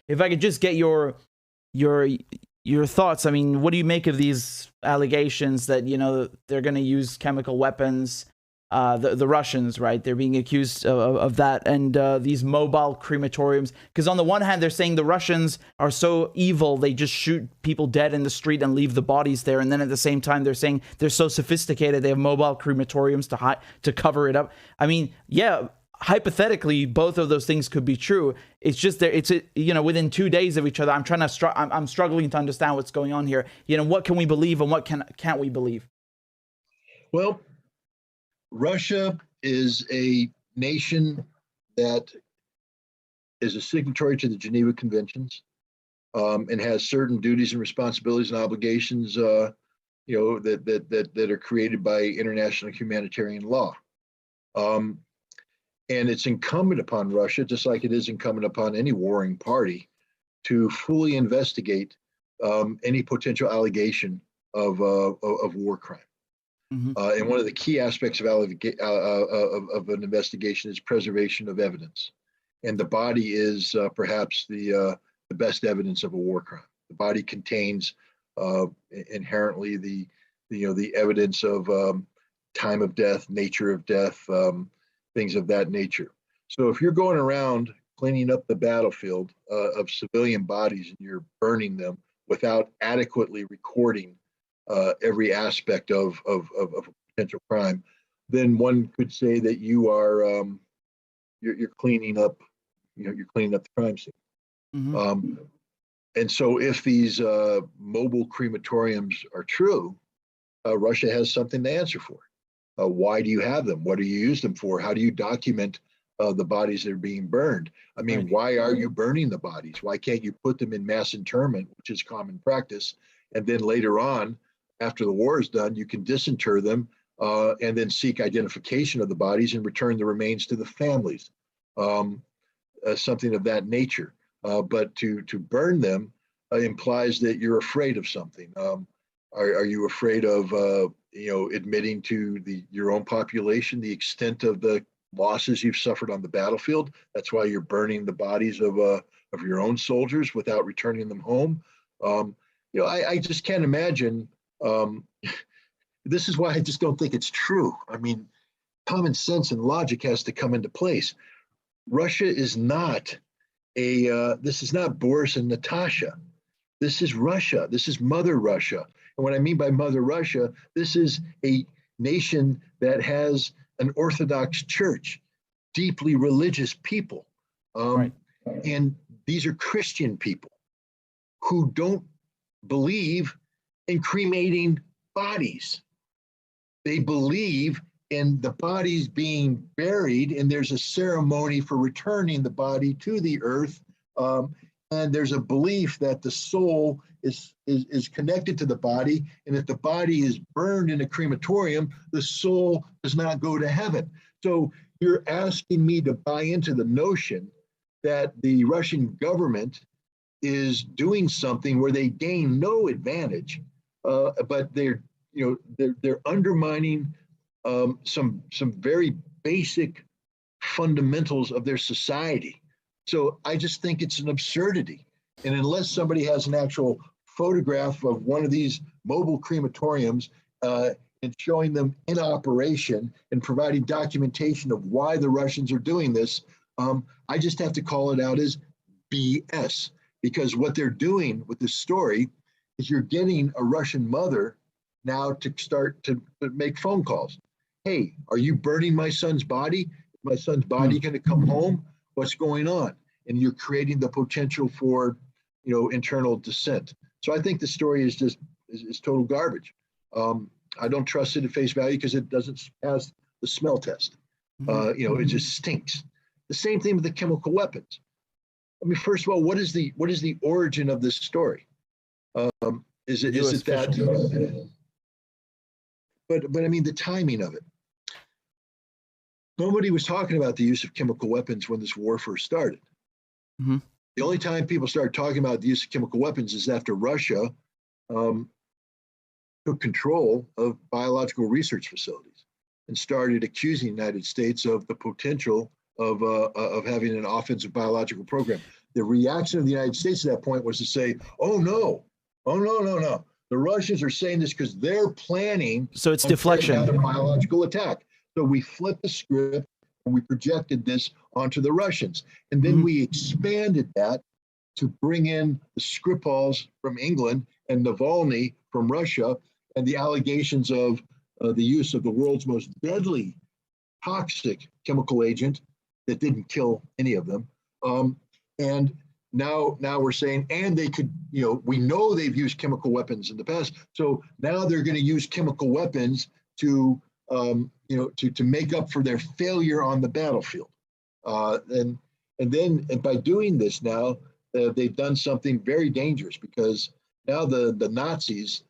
if I could just get your your thoughts. I mean, what do you make of these allegations that, you know, they're going to use chemical weapons? The Russians, right? They're being accused of that, and these mobile crematoriums. Because on the one hand, they're saying the Russians are so evil, they just shoot people dead in the street and leave the bodies there. And then at the same time, they're saying they're so sophisticated, they have mobile crematoriums to cover it up. I mean, yeah, hypothetically, both of those things could be true. It's just there. It's, you know, within 2 days of each other. I'm struggling to understand what's going on here. You know, what can we believe and what can't we believe? Well, Russia is a nation that is a signatory to the Geneva Conventions, and has certain duties and responsibilities and obligations, that are created by international humanitarian law. And it's incumbent upon Russia, just like it is incumbent upon any warring party, to fully investigate any potential allegation of war crime. Mm-hmm. And one of the key aspects of an investigation is preservation of evidence. And the body is perhaps the best evidence of a war crime. The body contains inherently the evidence of time of death, nature of death, things of that nature. So if you're going around cleaning up the battlefield of civilian bodies and you're burning them without adequately recording every aspect of a potential crime, then one could say that you are you're cleaning up, you're cleaning up the crime scene. Mm-hmm. And so if these mobile crematoriums are true, Russia has something to answer for. Why do you have them? What do you use them for? How do you document the bodies that are being burned? I mean, Right. Why are you burning the bodies? Why can't you put them in mass interment, which is common practice, and then later on, after the war is done, you can disinter them and then seek identification of the bodies and return the remains to the families, something of that nature. But to burn them implies that you're afraid of something. Are you afraid of admitting to your own population the extent of the losses you've suffered on the battlefield? That's why you're burning the bodies of your own soldiers without returning them home. I just can't imagine. This is why I just don't think it's true. I mean, common sense and logic has to come into place. Russia is not this is not Boris and Natasha. This is Russia. This is Mother Russia. And what I mean by Mother Russia, this is a nation that has an Orthodox church, deeply religious people. Right. And these are Christian people who don't believe in cremating bodies. They believe in the bodies being buried, and there's a ceremony for returning the body to the earth. And there's a belief that the soul is connected to the body, and if the body is burned in a crematorium, the soul does not go to heaven. So you're asking me to buy into the notion that the Russian government is doing something where they gain no advantage, but they're undermining some very basic fundamentals of their society. So I just think it's an absurdity. And unless somebody has an actual photograph of one of these mobile crematoriums and showing them in operation and providing documentation of why the Russians are doing this, I just have to call it out as BS. Because what they're doing with this story is you're getting a Russian mother now to start to make phone calls. Hey, are you burning my son's body? Is my son's body going to come home? What's going on? And you're creating the potential for, internal dissent. So I think the story is just is total garbage. I don't trust it at face value because it doesn't pass the smell test. It just stinks. The same thing with the chemical weapons. I mean, first of all, what is the origin of this story? Is it that? But I mean, the timing of it. Nobody was talking about the use of chemical weapons when this war first started. Mm-hmm. The only time people started talking about the use of chemical weapons is after Russia took control of biological research facilities and started accusing the United States of the potential of having an offensive biological program. the reaction of the United States at that point was to say, oh no, no. The Russians are saying this because they're planning So it's on carrying out a deflection. biological attack. So we flipped the script and we projected this onto the Russians. And then we expanded that to bring in the Skripals from England and Navalny from Russia, and the allegations of the use of the world's most deadly toxic chemical agent that didn't kill any of them. And now we're saying, and they could, we know they've used chemical weapons in the past, so now they're going to use chemical weapons to make up for their failure on the battlefield. And by doing this now, they've done something very dangerous, because now the Nazis,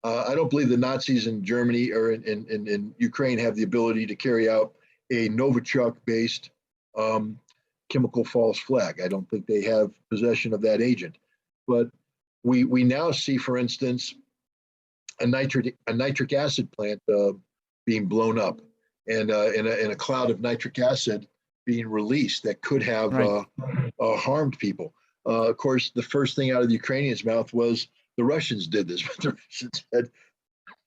I don't believe the Nazis in Germany or in Ukraine have the ability to carry out a Novichok-based chemical false flag. I don't think they have possession of that agent. But we now see, for instance, a nitric acid plant being blown up, and in a cloud of nitric acid being released that could have harmed people. Of course, the first thing out of the Ukrainians' mouth was the Russians did this, but the Russians said,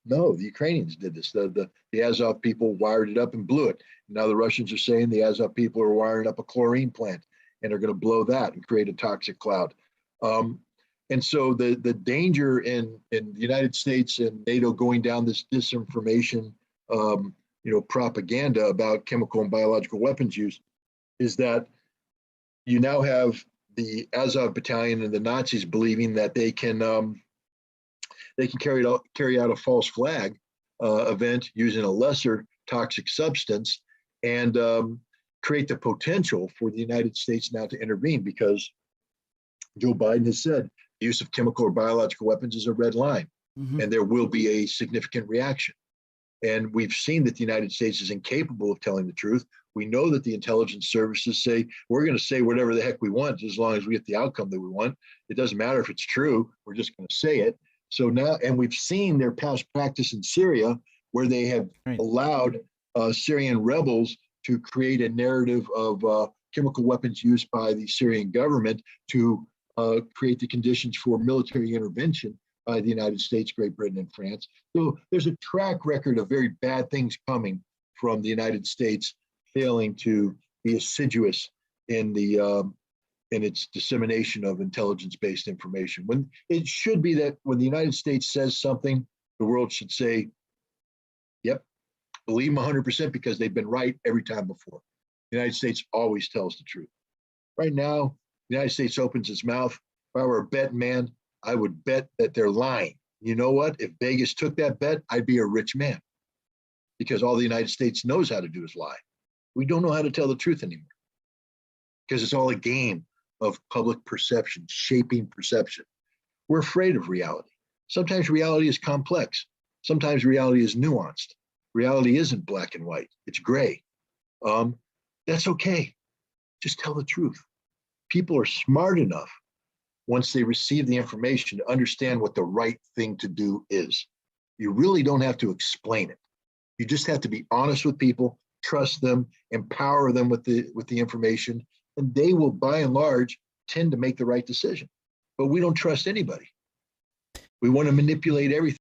no, the Ukrainians did this. The Azov people wired it up and blew it. Now the Russians are saying the Azov people are wiring up a chlorine plant and are going to blow that and create a toxic cloud. And so the danger in the United States and NATO going down this disinformation, propaganda about chemical and biological weapons use is that you now have the Azov battalion and the Nazis believing that they can carry out a false flag event using a lesser toxic substance, and create the potential for the United States now to intervene, because Joe Biden has said the use of chemical or biological weapons is a red line, and there will be a significant reaction. And we've seen that the United States is incapable of telling the truth. We know that the intelligence services say, we're going to say whatever the heck we want as long as we get the outcome that we want. It doesn't matter if it's true, we're just going to say it. So now, and we've seen their past practice in Syria, where they have allowed Syrian rebels to create a narrative of chemical weapons used by the Syrian government to create the conditions for military intervention by the United States, Great Britain, and France. So there's a track record of very bad things coming from the United States failing to be assiduous in its dissemination of intelligence-based information. When it should be that when the United States says something, the world should say, yep, believe them 100%, because they've been right every time before. The United States always tells the truth. Right now, the United States opens its mouth. If I were a bet man, I would bet that they're lying. You know what? If Vegas took that bet, I'd be a rich man, because all the United States knows how to do is lie. We don't know how to tell the truth anymore, because it's all a game of public perception, shaping perception. We're afraid of reality. Sometimes reality is complex. Sometimes reality is nuanced. Reality isn't black and white. It's gray. That's okay. Just tell the truth. People are smart enough, once they receive the information, to understand what the right thing to do is. You really don't have to explain it. You just have to be honest with people, trust them, empower them with the information, and they will, by and large, tend to make the right decision. But we don't trust anybody. We want to manipulate everything.